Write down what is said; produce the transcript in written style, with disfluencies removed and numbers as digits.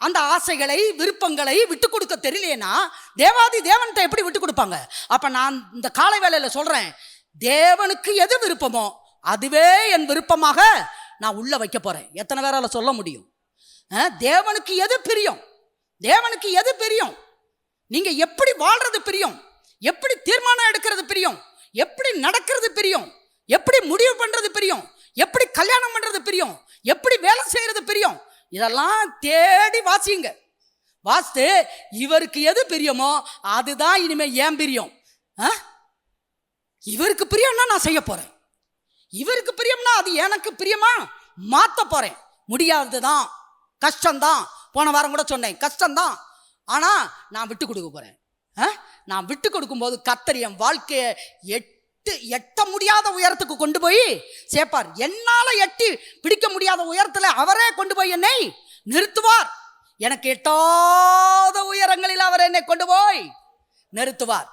அந்த ஆசைகளை விருப்பங்களை விட்டு கொடுக்க தெரியலேனா தேவாதி தேவன்கிட்ட எப்படி விட்டு கொடுப்பாங்க? அப்ப நான் இந்த காலை வேளையில சொல்றேன், தேவனுக்கு எது விருப்பமோ அதுவே என் விருப்பமாக நான் உள்ள வைக்க போறேன். எத்தனை பேரால சொல்ல முடியும்? தேவனுக்கு எது பிரியம், தேவனுக்கு எது பிரியம், நீங்க எப்படி வாழ்றது பிரியம், எப்படி தீர்மானம் எடுக்கிறது பிரியம், எப்படி நடக்கிறது பிரியம், எப்படி முடிவு பண்றது பிரியம், எப்படி கல்யாணம் பண்றது பிரியம், எப்படி வேலை செய்யறது பிரியம், இதெல்லாம் தேடி வாசிங்க. வாசித்து இவருக்கு எது பிரியமோ அதுதான் இனிமே ஏன் பிரியம். இவருக்கு பிரியம்னா நான் செய்ய போறேன், இவருக்கு பிரியம்னா அது எனக்கு பிரியமா மாத்த போறேன். முடியாதுதான், கஷ்டம்தான். போன வாரம் கூட சொன்னேன், கஷ்டம்தான். ஆனா நான் விட்டு கொடுக்க போறேன். நான் விட்டு கொடுக்கும்போது கர்த்தர் என் வாழ்க்கையை எட்ட முடியாத உயரத்துக்கு கொண்டு போய் சேர்ப்பார். என்னால எட்டி பிடிக்க முடியாத உயரத்துல அவரே கொண்டு போய் என்னை நிறுத்துவார். எனக்கு எட்டாத உயரங்களில் அவர் என்னை கொண்டு போய் நிறுத்துவார்.